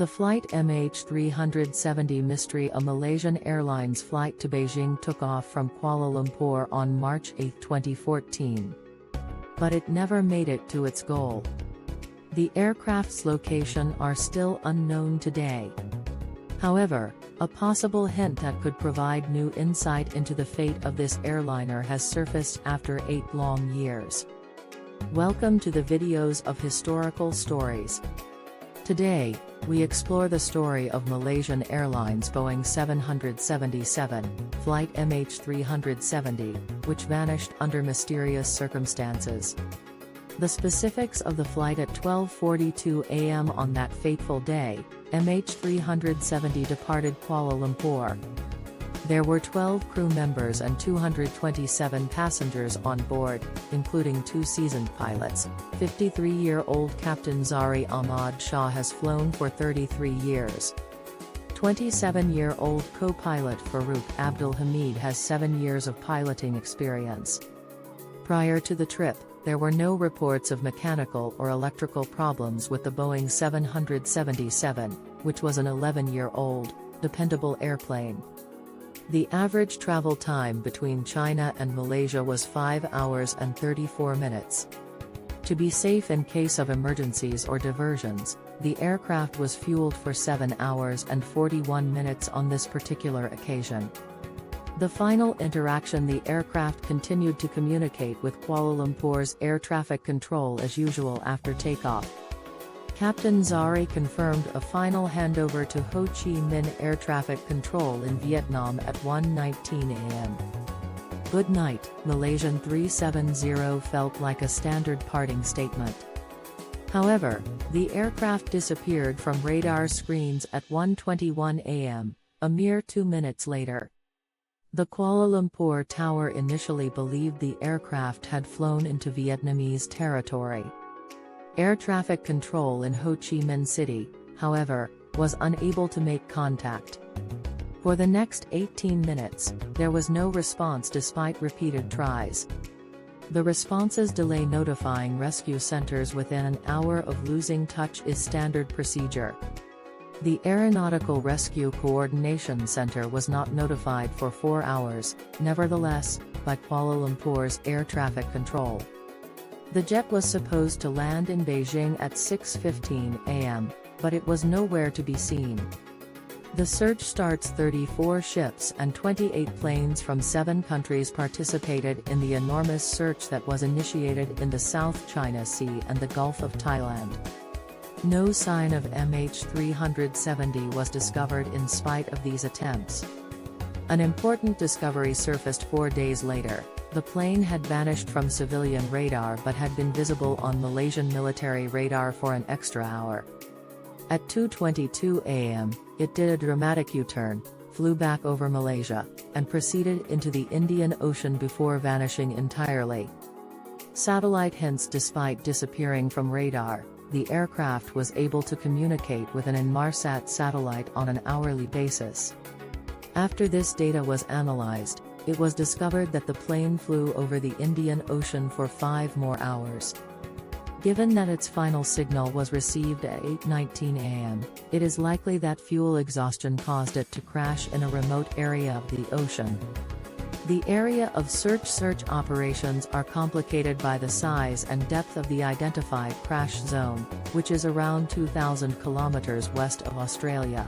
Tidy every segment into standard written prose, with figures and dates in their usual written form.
The flight MH370 Mystery, a Malaysian Airlines flight to Beijing, took off from Kuala Lumpur on March 8, 2014. But it never made it to its goal. The aircraft's location are still unknown today. However, a possible hint that could provide new insight into the fate of this airliner has surfaced after 8 long years. Welcome to the videos of historical stories. Today, we explore the story of Malaysian Airlines Boeing 777, flight MH370, which vanished under mysterious circumstances. The specifics of the flight: at 12:42 a.m. on that fateful day, MH370 departed Kuala Lumpur. There were 12 crew members and 227 passengers on board, including 2 seasoned pilots. 53-year-old Captain Zahri Ahmad Shah has flown for 33 years. 27-year-old co-pilot Farouk Abdul Hamid has 7 years of piloting experience. Prior to the trip, there were no reports of mechanical or electrical problems with the Boeing 777, which was an 11-year-old, dependable airplane. The average travel time between China and Malaysia was 5 hours and 34 minutes. To be safe in case of emergencies or diversions, the aircraft was fueled for 7 hours and 41 minutes on this particular occasion. The final interaction: the aircraft continued to communicate with Kuala Lumpur's air traffic control as usual after takeoff. Captain Zahri confirmed a final handover to Ho Chi Minh Air Traffic Control in Vietnam at 1:19 a.m. "Good night, Malaysian 370" felt like a standard parting statement. However, the aircraft disappeared from radar screens at 1:21 a.m., a mere 2 minutes later. The Kuala Lumpur Tower initially believed the aircraft had flown into Vietnamese territory. Air traffic control in Ho Chi Minh City, however, was unable to make contact. For the next 18 minutes, there was no response despite repeated tries. The response's delay: notifying rescue centers within an hour of losing touch is standard procedure. The Aeronautical Rescue Coordination Center was not notified for 4 hours, nevertheless, by Kuala Lumpur's air traffic control. The jet was supposed to land in Beijing at 6:15 a.m., but it was nowhere to be seen. The search starts. 34 ships and 28 planes from 7 countries participated in the enormous search that was initiated in the South China Sea and the Gulf of Thailand. No sign of MH370 was discovered in spite of these attempts. An important discovery surfaced 4 days later. The plane had vanished from civilian radar but had been visible on Malaysian military radar for an extra hour. At 2:22 a.m., it did a dramatic U-turn, flew back over Malaysia, and proceeded into the Indian Ocean before vanishing entirely. Satellite hints: despite disappearing from radar, the aircraft was able to communicate with an Inmarsat satellite on an hourly basis. After this data was analyzed, it was discovered that the plane flew over the Indian Ocean for 5 more hours. Given that its final signal was received at 8:19 a.m., it is likely that fuel exhaustion caused it to crash in a remote area of the ocean. The area of search operations are complicated by the size and depth of the identified crash zone, which is around 2,000 kilometers west of Australia.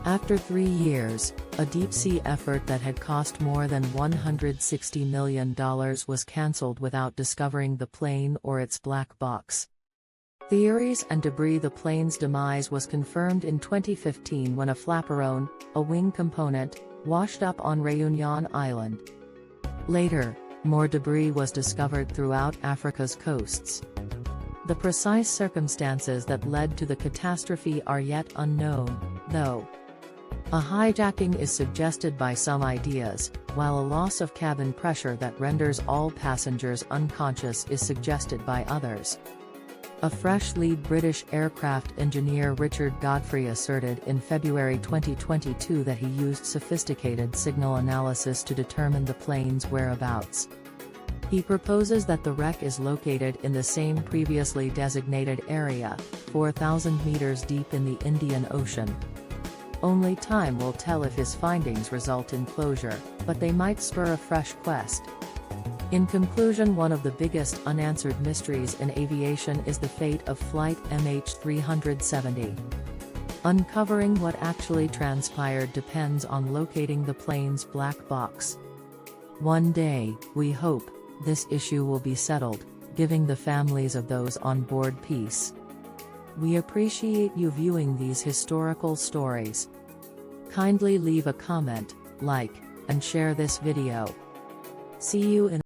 After 3 years, a deep-sea effort that had cost more than $160 million was cancelled without discovering the plane or its black box. Theories and debris: the plane's demise was confirmed in 2015 when a flaperon, a wing component, washed up on Réunion Island. Later, more debris was discovered throughout Africa's coasts. The precise circumstances that led to the catastrophe are yet unknown, though. A hijacking is suggested by some ideas, while a loss of cabin pressure that renders all passengers unconscious is suggested by others. A fresh lead: British aircraft engineer Richard Godfrey asserted in February 2022 that he used sophisticated signal analysis to determine the plane's whereabouts. He proposes that the wreck is located in the same previously designated area, 4,000 meters deep in the Indian Ocean. Only time will tell if his findings result in closure, but they might spur a fresh quest. In conclusion, one of the biggest unanswered mysteries in aviation is the fate of Flight MH370. Uncovering what actually transpired depends on locating the plane's black box. One day, we hope, this issue will be settled, giving the families of those on board peace. We appreciate you viewing these historical stories. Kindly leave a comment, like, and share this video. See you in